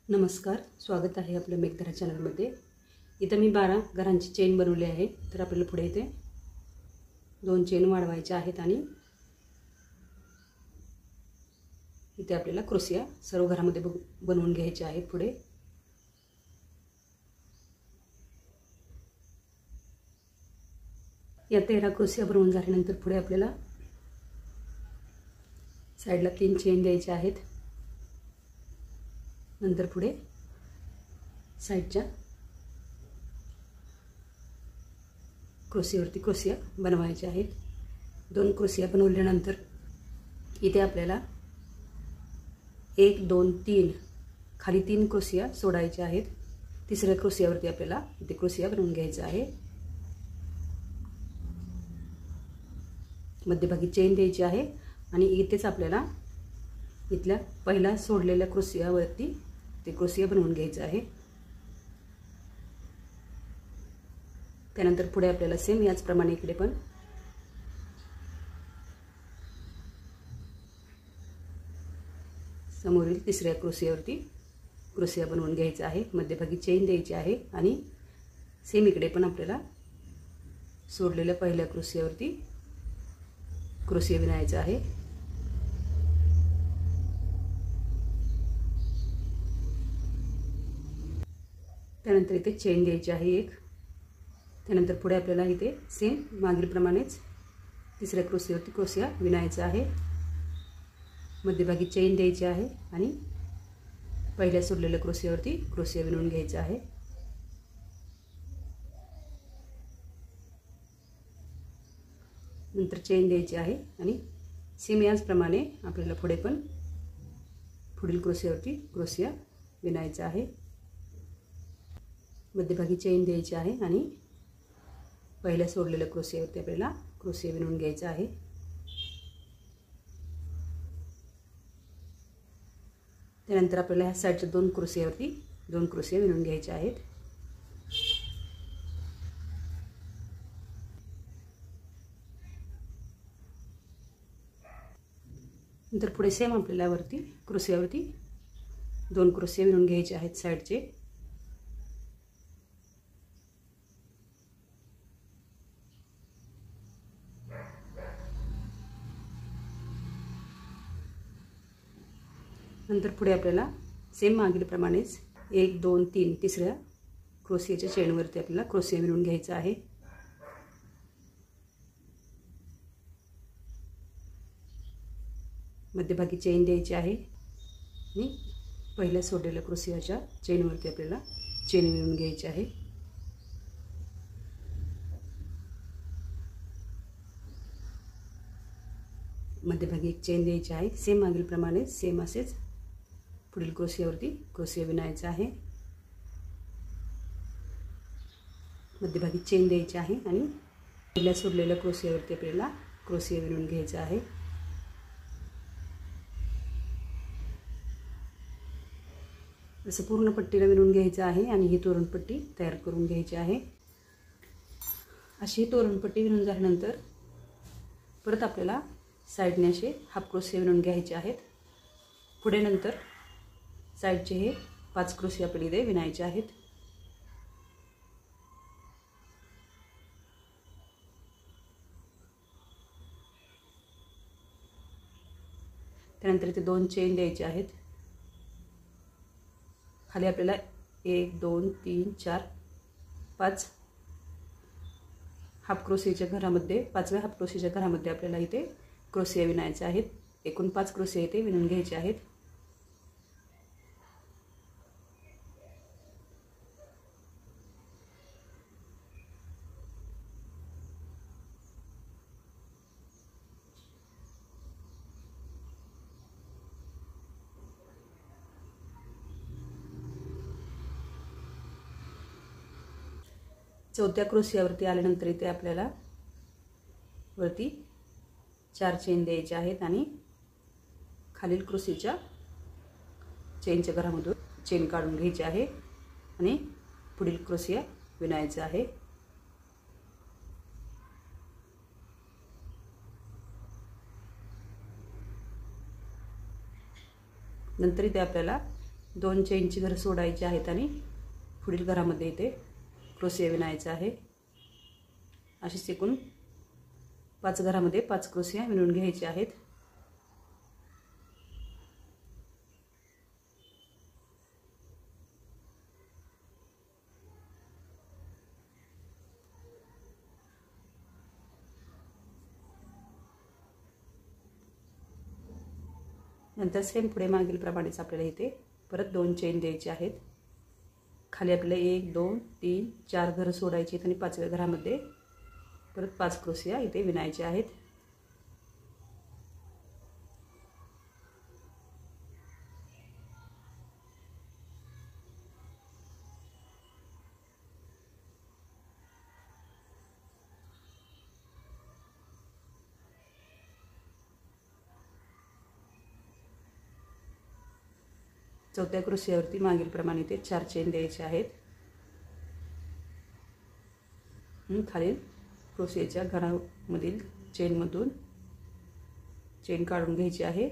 नमस्कार, स्वागत आहे आपल्या मेघधरा चॅनलमध्ये। इथं मी 12 घरांची चेन बनवली आहे। तर आपल्याला पुढे इथे 2 चेन वाढवायच्या आहेत आणि इथे आपल्याला क्रोशिया सर्व घरामध्ये बनवून घ्यायचे आहेत। पुढे या 13 क्रोशिया बनवून झाल्यानंतर पुढे आपल्याला साइडला 3 चेन द्यायचे आहेत। नंतर पुढे साइडच्या क्रोशियावरती क्रोशिया बनवायचे आहेत। 2 क्रोशिया बनवल्यानंतर इथे आपल्याला 1 2 3 खाली 3 क्रोशिया सोडायचे आहेत। तिसऱ्या क्रोशियावरती आपल्याला इथे क्रोशिया बनवून घ्यायचा आहे। मध्यभागी चेन द्यायची आहे आणि इथेच आपल्याला इथल्या पहिला सोडलेल्या क्रोशियावरती ते क्रोशिया बनवून घ्यायचा आहे। त्यानंतर पुढे आपल्याला सेम याच प्रमाणे इकडे पण समोरील तिसऱ्या क्रोशियावरती क्रोशिया बनवून घ्यायचा आहे। मध्यभागी चेन द्यायची आहे आणि सेम इकडे पण आपल्याला सोडलेल्या पहिल्या क्रोशियावरती क्रोशिया विणायचा आहे। त्यानंतर इथे चेन द्यायची आहे एक। त्यानंतर पुढे आपल्याला इथे सेम मागील प्रमाणेच तिसऱ्या क्रोशियावरती क्रोशिया विणायचा आहे। मध्यभागी चेन द्यायची आहे आणि पहिल्या सोडलेल्या क्रोशियावरती क्रोशिया विणून घ्यायचा आहे। नंतर चेन द्यायची आहे आणि सेम याच प्रमाणे आपल्याला पुढे पण पुढील क्रोशियावरती क्रोशिया विणायचा आहे। मध्यभागी चेन द्यायची आहे आणि पहिल्या सोडलेल्या क्रोशियावरती आपल्याला क्रोशिया विणून घ्यायचा आहे। त्यानंतर आपल्याला ह्या साइडच्या 2 क्रोशियावरती 2 क्रोशिया विणून घ्यायच्या आहेत। नंतर पुढे सेम आपल्याला वरती क्रोशियावरती 2 क्रोशिया विणून घ्यायचे आहेत साइडचे। नंतर पुढे आपल्याला सेम मागील प्रमाणेच 1 2 3 तिसऱ्या क्रोशियाच्या चेनवरती आपल्याला क्रोशिया विणून घ्यायचा आहे। मध्यभागी चेन द्यायची आहे आणि पहिल्या सोडलेल्या क्रोशियाच्या चेनवरती आपल्याला चेन विणून घ्यायची आहे। मध्यभागी एक चेन द्यायची आहे। सेम मागील प्रमाणे सेम असेच पुढील क्रोशियावरती क्रोशिया विणायचा आहे। मध्यभागी चेन द्यायची आहे आणि पहिल्या सोडलेल्या क्रोशियावरती आपल्याला क्रोशिया विणून घ्यायचा आहे। असं पूर्ण पट्टीला विणून घ्यायचं आहे आणि ही तोरणपट्टी तयार करून घ्यायची आहे। अशी तोरणपट्टी विणून झाल्यानंतर परत आपल्याला साइडने असे हाफ क्रोशिया विणून घ्यायचे आहेत। पुढे नंतर साइडचे हे 5 क्रोशिया आपल्याला इथे विणायचे आहेत। त्यानंतर इथे 2 चेन द्यायचे आहेत। खाली आपल्याला 1 2 3 4 5 हाफ क्रोशियाच्या घरामध्ये 5व्या हाफ क्रोशियाच्या घरामध्ये आपल्याला इथे क्रोशिया विणायचे आहेत। एकूण 5 क्रोशिया इथे विणून घ्यायचे आहेत। चौथ्या क्रोशियावरती आल्यानंतर इथे आपल्याला वरती 4 चेन द्यायचे आहेत आणि खालील क्रोशियाच्या चेनच्या घरामधून चेन काढून घ्यायची आहे आणि पुढील क्रोशिया विणायचा आहे। नंतर इथे आपल्याला 2 चेनची घरं सोडायची आहेत आणि पुढील घरामध्ये इथे क्रोशिया विणायचा आहे। अशीच एकूण 5 घरामध्ये 5 क्रोशिया विणून घ्यायचे आहेत। नंतर सेम पुढे मागील प्रमाणेच आपल्याला इथे परत 2 चेन द्यायचे आहेत। खाली आपल्याला 1 2 3 4 घरं सोडायची आहेत आणि 5व्या घरामध्ये परत 5 क्रोशिया इथे विणायचे आहेत। चौथ्या क्रोशियावरती मागील प्रमाणे इथे 4 चेन द्यायचे आहेत। खालील क्रोशियाच्या घरामधील चेनमधून चेन काढून घ्यायची आहे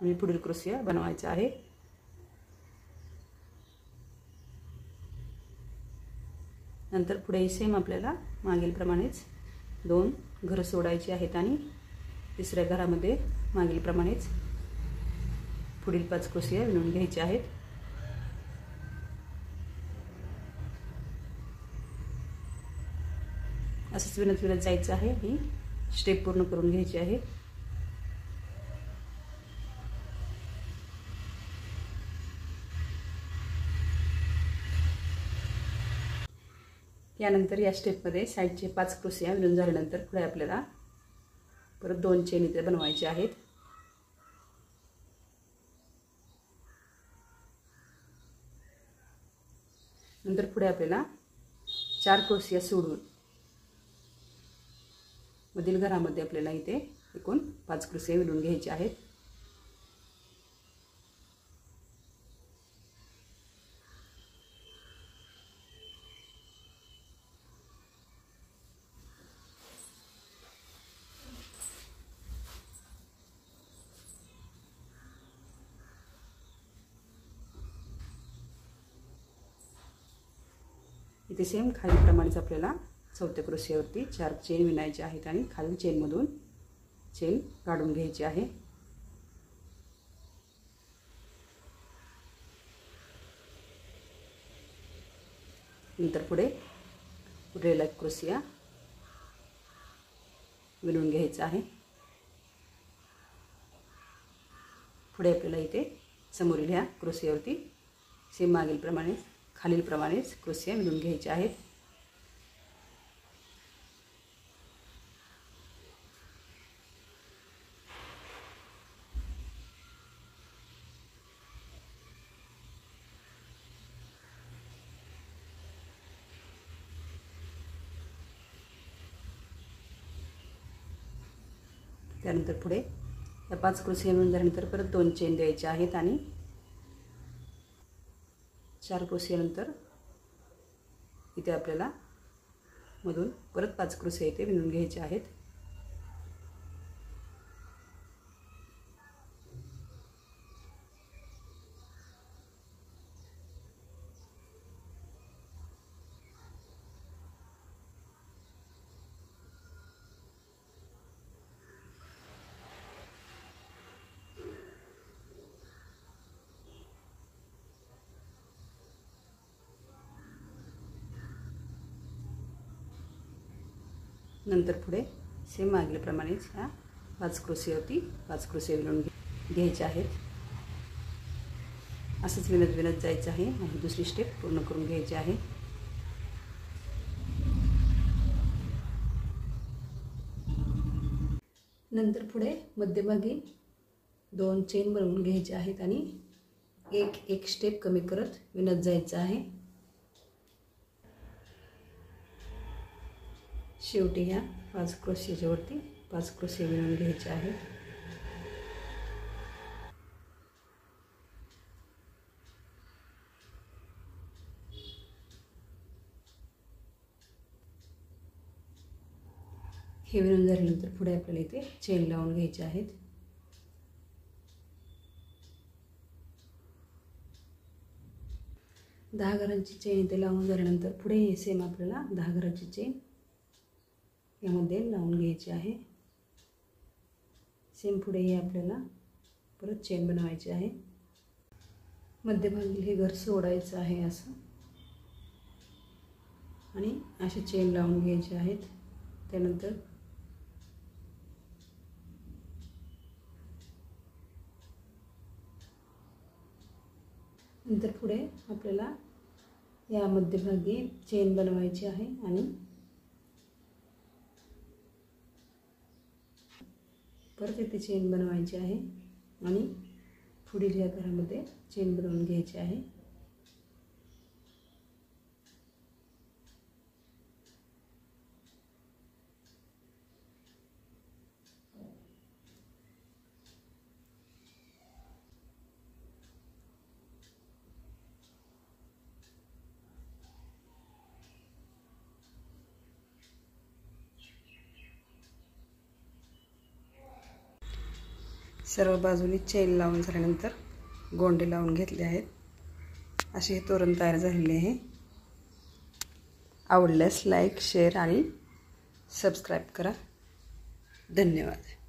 आणि पुढील क्रोशिया बनवायचा आहे। नंतर पुढे सेम आपल्याला मागील प्रमाणेच 2 घरं सोडायची आहेत आणि तिसऱ्या घरामध्ये मागील प्रमाणेच पुढील 5 क्रोशिया विणून घ्यायचे आहेत। असंच विणत विणत जायचं आहे। ही स्टेप पूर्ण करून घ्यायची आहे। यानंतर या स्टेपमध्ये साईडचे 5 क्रोशिया विणून झाल्यानंतर पुढे आपल्याला परत 2 चेन इथे बनवायचे आहेत। नंतर पुढे आपल्याला 4 क्रोशिया सोडून मधील घरामध्ये आपल्याला इथे एकूण 5 क्रोशिया विणून घ्यायचे आहेत। इथे सेम खालीप्रमाणेच आपल्याला चौथ्या क्रोशियावरती 4 चेन विणायचे आहेत आणि खालील चेनमधून चेन काढून घ्यायची आहे। नंतर पुढे उरलेला क्रोशिया विणून घ्यायचा आहे। पुढे आपल्याला इथे समोरील ह्या क्रोशियावरती सेम मागील प्रमाणे खालील प्रमाणेच क्रोशिया विणून घ्यायचे आहेत। त्यानंतर पुढे या 5 क्रोशिया विणून झाल्यानंतर परत 2 चेन द्यायचे आहेत आणि 4 क्रोशियानंतर इथे आपल्याला मधून परत 5 क्रोशिया इथे विणून घ्यायचे आहेत। नंतर पुढे सेम मागीलप्रमाणेच ह्या 5 क्रोशियावरती 5 क्रोशिया विणून घ्यायचे आहेत। असंच विणत विणत जायचं आहे आणि दुसरी स्टेप पूर्ण करून घ्यायची आहे। नंतर पुढे मध्यभागी 2 चेन बनवून घ्यायचे आहेत आणि एक स्टेप कमी करत विणत जायचं आहे। शेवटी ह्या 5 क्रोशियाच्या वरती 5 क्रोशिया विणून घ्यायचे आहेत। हे विणून झाल्यानंतर पुढे आपल्याला इथे चेन लावून घ्यायचे आहेत। 10 घरांची चेन इथे लावून झाल्यानंतर पुढे हे सेम आपल्याला 10 घराची चेन यामध्ये लावून घ्यायची आहे। सेम पुढेही आपल्याला परत चेन बनवायची आहे। मध्यभागी हे घर सोडायचं आहे असं आणि अशी चेन लावून घ्यायची आहेत। त्यानंतर पुढे आपल्याला या मध्यभागी चेन बनवायची आहे आणि परत इथे चेन बनवायची आहे आणि पुढील या घरामध्ये चेन बनवून घ्यायची आहे। सर्व बाजूनी चेन लावून झाल्यानंतर गोंडे लावून घेतले आहेत। असे हे तोरण तयार झालेले आहे। आवडल्यास लाईक, शेअर आणि सबस्क्राईब करा। धन्यवाद।